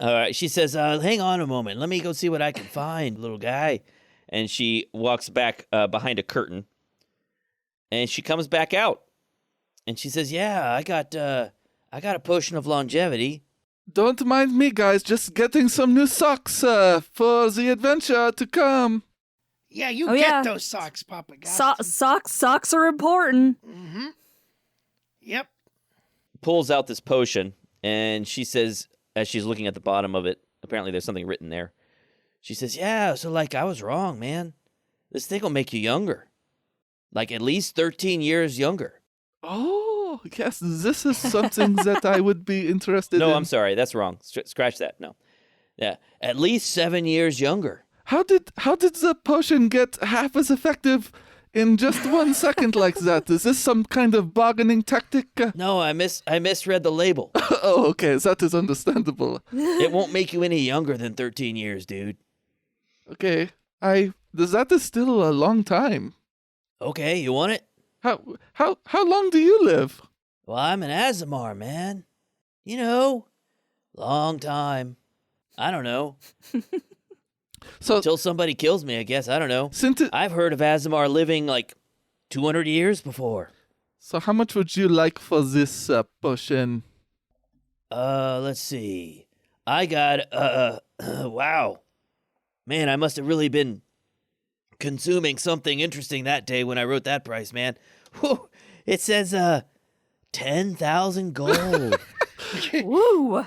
All right, she says, hang on a moment. Let me go see what I can find, little guy. And she walks back behind a curtain. And she comes back out. And she says, yeah, I got a potion of longevity. Don't mind me, guys. Just getting some new socks for the adventure to come. Yeah, you Oh, get yeah. those socks, Papa Gaston. Socks are important. Mm-hmm. Yep. pulls out this potion, and she says, as she's looking at the bottom of it, apparently there's something written there. She says, yeah, so, like, I was wrong, man. This thing will make you younger. Like, at least 13 years younger. Oh, yes, this is something that I would be interested in. No, I'm sorry, that's wrong. Scratch that, no. Yeah, at least 7 years younger. How did the potion get half as effective in just 1 second like that? Is this some kind of bargaining tactic? No, I misread the label. Oh, okay, that is understandable. It won't make you any younger than 13 years, dude. Okay, that is still a long time. Okay, you want it? How long do you live? Well, I'm an Azamar, man. You know, long time. I don't know. So Until somebody kills me, I guess. I don't know. since it, I've heard of Azamar living like 200 years before. so how much would you like for this potion? Let's see. I got, wow. Man, I must have really been consuming something interesting that day when I wrote that price, man. Whew. It says, 10,000 gold. Woo!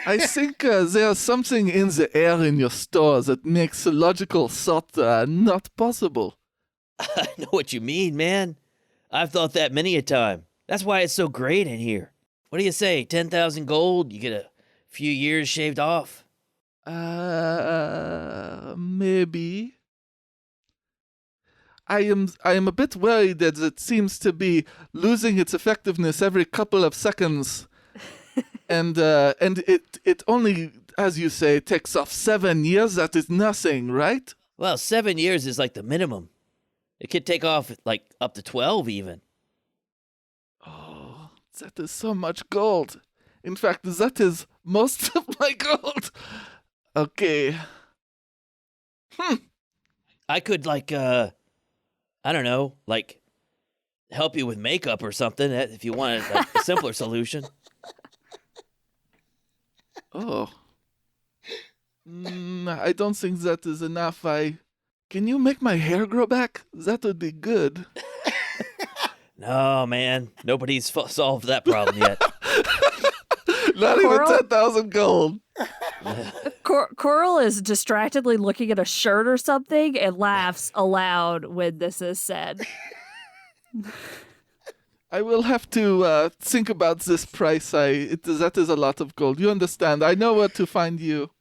I think there's something in the air in your store that makes logical thought not possible. I know what you mean, man. I've thought that many a time. That's why it's so great in here. What do you say? 10,000 gold, you get a few years shaved off? Maybe. I am a bit worried that it seems to be losing its effectiveness every couple of seconds. and it only, as you say, takes off 7 years. That is nothing, right? Well, 7 years is like the minimum. It could take off like up to 12 even. Oh, that is so much gold. In fact, that is most of my gold. Okay. I could like, I don't know, like help you with makeup or something if you wanted like, a simpler solution. Oh. I don't think that is enough. Can you make my hair grow back? That would be good. No, man. Nobody's solved that problem yet. Not Coral? even 10,000 gold. Coral is distractedly looking at a shirt or something and laughs aloud when this is said. I will have to think about this price. That is a lot of gold. You understand. I know where to find you.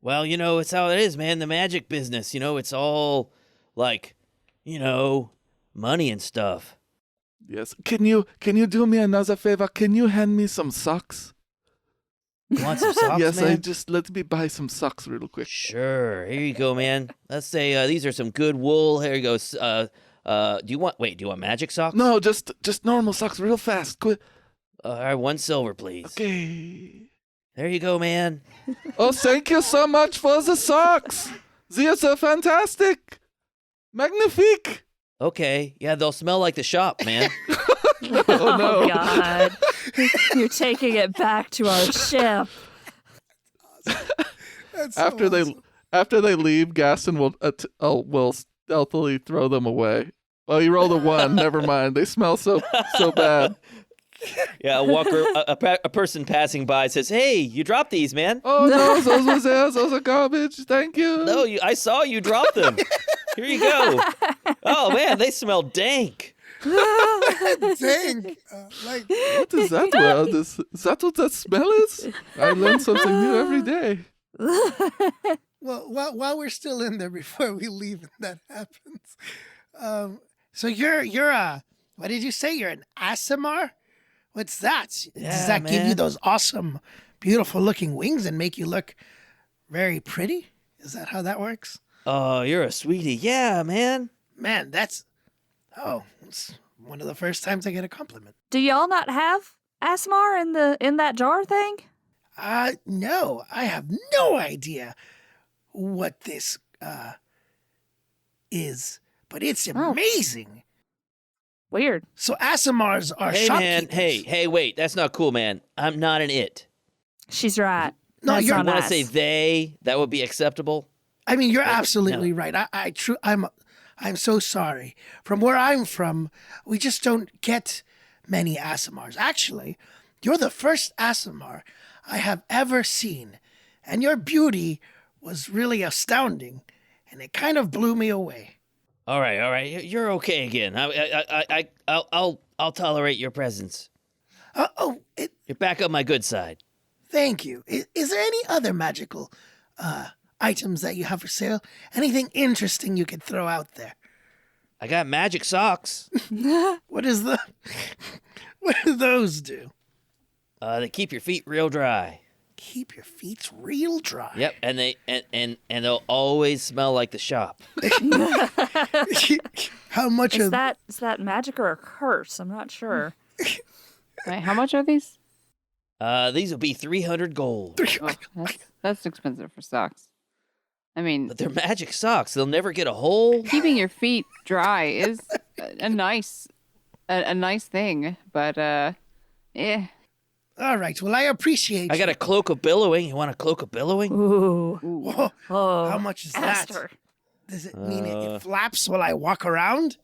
Well, you know, it's how it is, man. The magic business, you know, it's all like, you know, money and stuff. Yes. Can you do me another favor? Can you hand me some socks? You want some socks, Yes, man? let me buy some socks real quick. Sure. Here you go, man. Let's say these are some good wool. Here you go. Do you want magic socks? No, just normal socks real fast. Quick. All right, 1 silver, please. Okay. There you go, man. Oh, thank you so much for the socks. These are fantastic. Magnifique. Okay. Yeah, they'll smell like the shop, man. Oh, no. Oh, God. You're taking it back to our ship. That's so awesome. After they leave, Gaston will stealthily throw them away. Oh, you rolled a 1. Never mind. They smell so bad. Yeah, a person passing by says, "Hey, you dropped these, man." Oh no, those were theirs. Those are garbage. Thank you. No, I saw you drop them. Here you go. Oh man, they smell dank. Dang. Like, What is that word? Is that what that smell is? I learn something new every day. well, while we're still in there before we leave and that happens. So you're what did you say? You're an Asimar? What's that? Does Yeah, that give you man. those awesome, beautiful looking wings and make you look very pretty? Is that how that works? Oh, you're a sweetie. Yeah, man. Man, it's one of the first times I get a compliment. Do y'all not have Asmar in that jar thing? No, I have no idea what this is, but it's amazing. Weird. So Asimars are Hey, man. shopkeepers. Hey, wait. That's not cool, man. I'm not an it. She's right. No, That's you're- not Want to us. say they? That would be acceptable. I mean, you're absolutely right. I'm so sorry. From where I'm from, we just don't get many Asimars. Actually, you're the first Asimar I have ever seen, and your beauty was really astounding, and it kind of blew me away. All right. You're okay again. I'll tolerate your presence. You're back on my good side. Thank you. Is there any other magical items that you have for sale? Anything interesting you could throw out there? I got magic socks. What is the? What do those do? They keep your feet real dry. Keep your feet real dry. Yep, and they'll always smell like the shop. How much Is of that magic or a curse? I'm not sure. Right, how much are these? These will be 300 gold. Oh, that's expensive for socks. I mean, But they're magic socks. They'll never get a hole. keeping your feet dry is a nice thing, but yeah. All right. Well, I appreciate. I got a cloak of billowing. You want a cloak of billowing? Ooh. Whoa, Oh. how much is that? Aster. Does it mean it flaps while I walk around?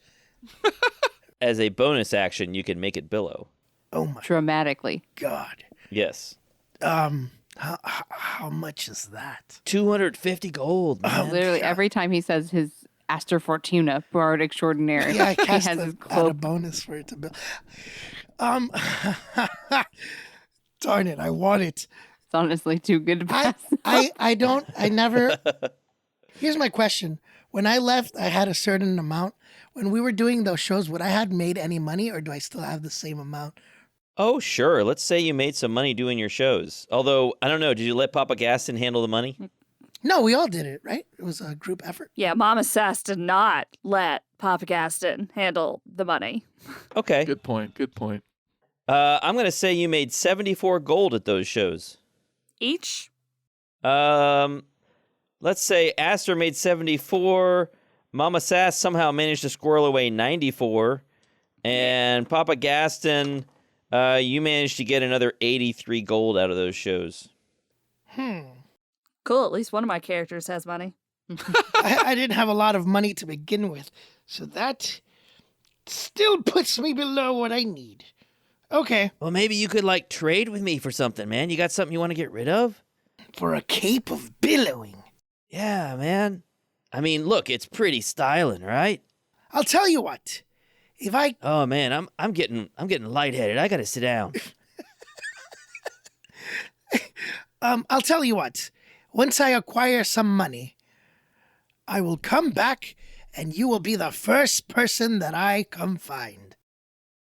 As a bonus action, you can make it billow. Oh my Dramatically. God. Yes. How much is that? 250 gold, man. Literally every time he says his Aster Fortuna, Bard Extraordinary, Yeah, I he cast has his out a cloak. bonus for it to build. Darn it! I want it. It's honestly too good to pass. I never. Here's my question. When I left, I had a certain amount. When we were doing those shows, would I have made any money, or do I still have the same amount? Oh, sure. Let's say you made some money doing your shows. Although, I don't know, did you let Papa Gaston handle the money? No, we all did it, right? It was a group effort. Yeah, Mama Sass did not let Papa Gaston handle the money. Okay. Good point. I'm going to say you made 74 gold at those shows. Each? Let's say Aster made 74. Mama Sass somehow managed to squirrel away 94. And Papa Gaston, you managed to get another 83 gold out of those shows. Cool, at least one of my characters has money. I didn't have a lot of money to begin with, so that still puts me below what I need. Okay, Well, maybe you could, trade with me for something, man. You got something you want to get rid of? for a cape of billowing. Yeah, man. I mean, look, it's pretty styling, right? I'll tell you what. If I Oh man, I'm getting lightheaded. I gotta sit down. I'll tell you what. Once I acquire some money, I will come back and you will be the first person that I come find.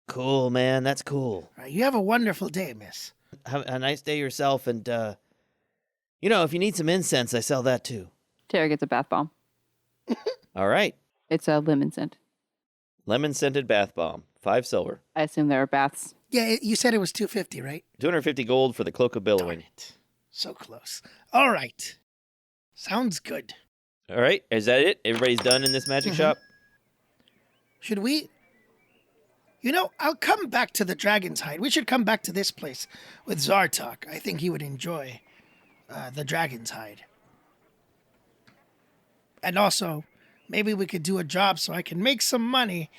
Cool, man. That's cool. Right, you have a wonderful day, miss. Have a nice day yourself. And if you need some incense, I sell that too. Tara gets a bath bomb. All right, It's a lemon scent. lemon scented bath bomb, 5 silver, I assume there are baths. Yeah, you said it was 250, right? 250 gold for the cloak of Darn billowing. it. So close. All right. Sounds good. All right, is that it? Everybody's done in this magic shop. Should we? I'll come back to the Dragon's Hide. We should come back to this place with Zartok. I think he would enjoy the Dragon's Hide. And also, maybe we could do a job so I can make some money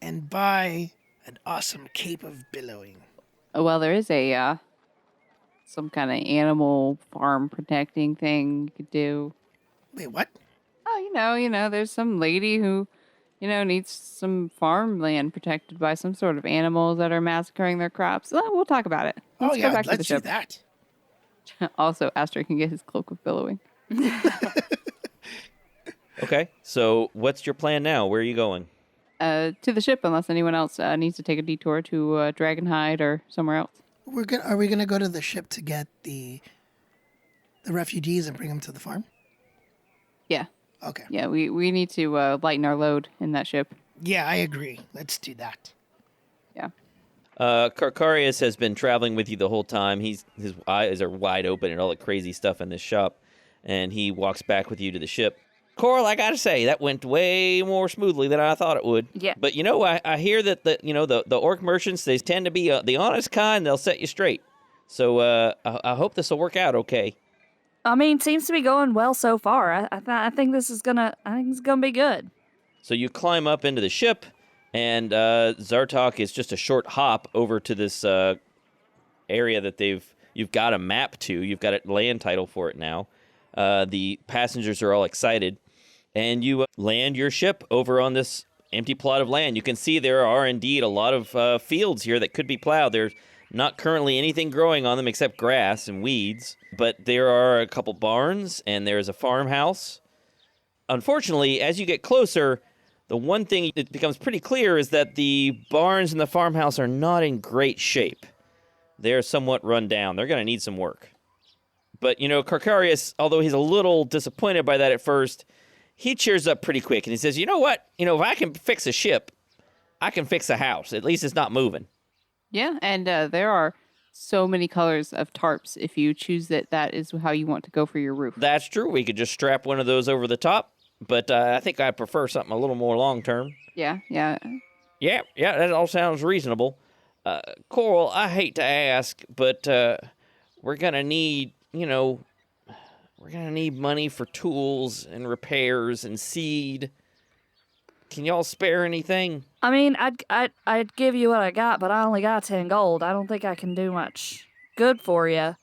and buy an awesome cape of billowing. Oh, well, there is a some kind of animal farm protecting thing you could do. Wait, what? Oh, there's some lady who, needs some farmland protected by some sort of animals that are massacring their crops. We'll talk about it. Let's go back to the let's do ship. that. Also, Aster can get his cloak of billowing. Okay, so what's your plan now? Where are you going? To the ship, unless anyone else needs to take a detour to Dragonhide or somewhere else. Are we gonna go to the ship to get the refugees and bring them to the farm? Yeah. Okay. Yeah, we need to lighten our load in that ship. Yeah, I agree. Let's do that. Yeah. Carcarius has been traveling with you the whole time. His eyes are wide open at all the crazy stuff in this shop, and he walks back with you to the ship. Coral, I gotta say, that went way more smoothly than I thought it would. Yeah. But I hear that the orc merchants, they tend to be the honest kind. They'll set you straight. So I hope this will work out okay. I mean, seems to be going well so far. I think this is gonna be good. So you climb up into the ship, And Zartok is just a short hop over to this area that you've got a map to. You've got a land title for it now. The passengers are all excited. And you land your ship over on this empty plot of land. You can see there are indeed a lot of fields here that could be plowed. There's not currently anything growing on them except grass and weeds. But there are a couple barns, and there's a farmhouse. Unfortunately, as you get closer, the one thing that becomes pretty clear is that the barns and the farmhouse are not in great shape. They're somewhat run down. They're going to need some work. But, Carcarius, although he's a little disappointed by that at first, he cheers up pretty quick, and he says, you know what? If I can fix a ship, I can fix a house. At least it's not moving. Yeah, and there are so many colors of tarps if you choose that is how you want to go for your roof. That's true. We could just strap one of those over the top, but I think I prefer something a little more long-term. Yeah. Yeah, that all sounds reasonable. Coral, I hate to ask, but we're going to need, money for tools and repairs and seed. Can y'all spare anything? I mean, I'd give you what I got, but I only got 10 gold. I don't think I can do much good for you.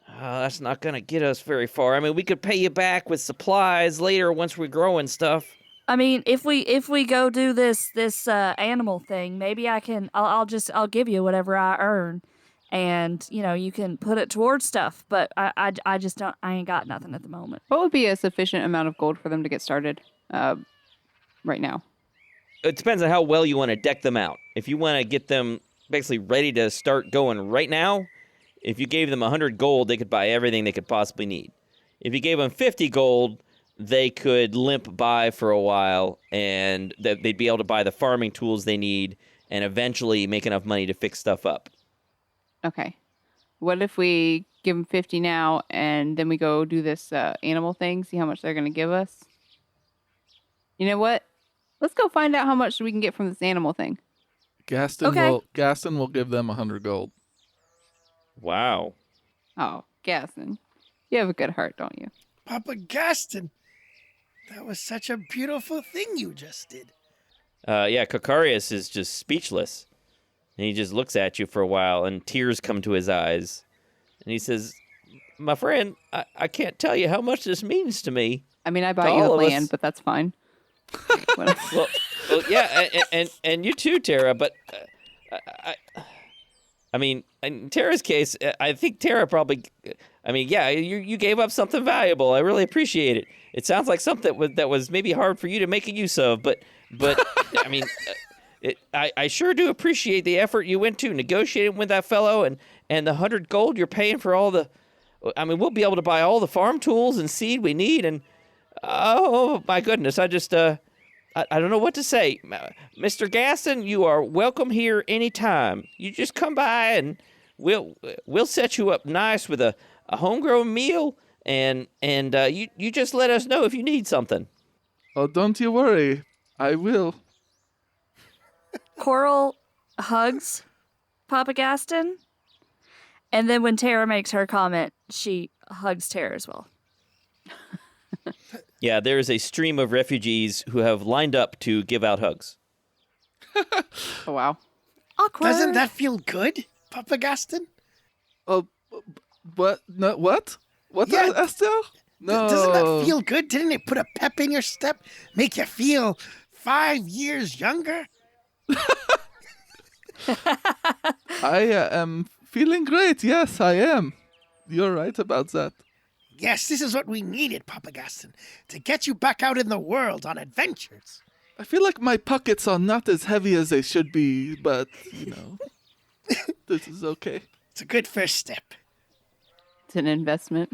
That's not going to get us very far. I mean, we could pay you back with supplies later once we grow and stuff. I mean, if we go do this animal thing, maybe I'll give you whatever I earn, and you can put it towards stuff. But I just don't. I ain't got nothing at the moment. What would be a sufficient amount of gold for them to get started right now? It depends on how well you want to deck them out. If you want to get them basically ready to start going right now, if you gave them 100 gold, they could buy everything they could possibly need. If you gave them 50 gold, they could limp by for a while, and they'd be able to buy the farming tools they need and eventually make enough money to fix stuff up. Okay. What if we give them 50 now, and then we go do this animal thing, see how much they're going to give us? You know what? Let's go find out how much we can get from this animal thing. Gaston will give them 100 gold. Wow. Oh, Gaston. You have a good heart, don't you? Papa Gaston, that was such a beautiful thing you just did. Carcarius is just speechless. And he just looks at you for a while, and tears come to his eyes. And he says, my friend, I can't tell you how much this means to me. I mean, I bought you the land, but that's fine. well, yeah, and you too, Tara. But I mean, in Tara's case, I think Tara probably. I mean, yeah, you gave up something valuable. I really appreciate it. It sounds like something that was maybe hard for you to make a use of, but I mean, I sure do appreciate the effort you went to negotiating with that fellow and the 100 gold you're paying for all the. I mean, we'll be able to buy all the farm tools and seed we need, and oh my goodness, I just I don't know what to say. Mr. Gaston, you are welcome here anytime. You just come by and we'll set you up nice with a homegrown meal, and you just let us know if you need something. Oh, don't you worry. I will. Coral hugs Papa Gaston, and then when Tara makes her comment, she hugs Tara as well. Yeah, there is a stream of refugees who have lined up to give out hugs. Oh, wow. Awkward. Doesn't that feel good, Papa Gaston? Oh, what? No, what? What, Yeah. Estelle? No. Doesn't that feel good? Didn't it put a pep in your step? Make you feel 5 years younger? I am feeling great. Yes, I am. You're right about that. Yes, this is what we needed, Papa Gaston, to get you back out in the world on adventures. I feel like my pockets are not as heavy as they should be, but, this is okay. It's a good first step. It's an investment.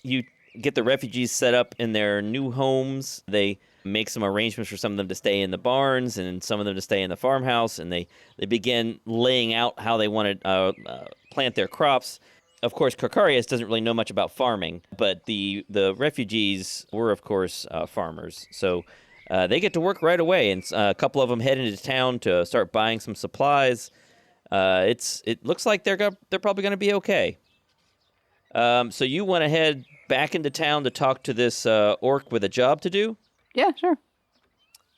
You get the refugees set up in their new homes. They make some arrangements for some of them to stay in the barns and some of them to stay in the farmhouse, and they begin laying out how they want to plant their crops. Of course, Carcarius doesn't really know much about farming, but the refugees were, of course, farmers. So they get to work right away, and a couple of them head into town to start buying some supplies. It looks like they're probably going to be okay. So you want to head back into town to talk to this orc with a job to do? Yeah, sure.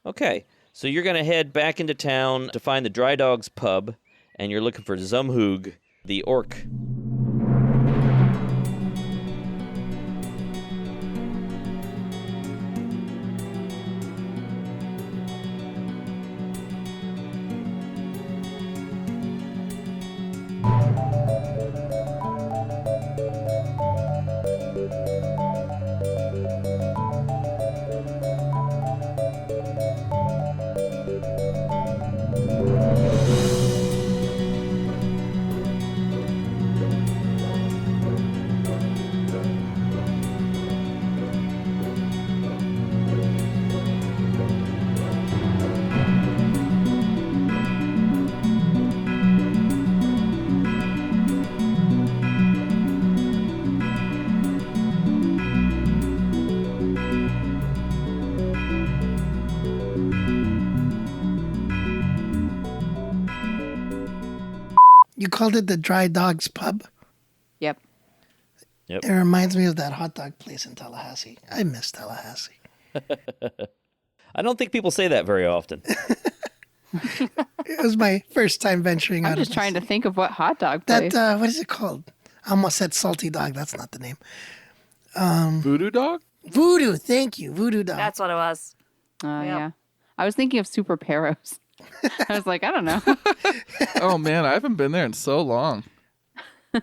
Okay, so you're going to head back into town to find the Dry Dogs pub, and you're looking for Zumhoog, the orc. You called it the Dry Dogs Pub? Yep. It reminds me of that hot dog place in Tallahassee. I miss Tallahassee. I don't think people say that very often. It was my first time venturing out. I'm just trying to think of what hot dog place. That, what is it called? I almost said Salty Dog. That's not the name. Voodoo Dog? Voodoo. Thank you. Voodoo Dog. That's what it was. Yeah. I was thinking of Super Peros. I was like, I don't know. Oh, man, I haven't been there in so long. I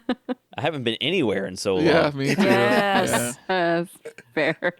haven't been anywhere in so long. Yeah, me too. Yes. Yeah. Fair.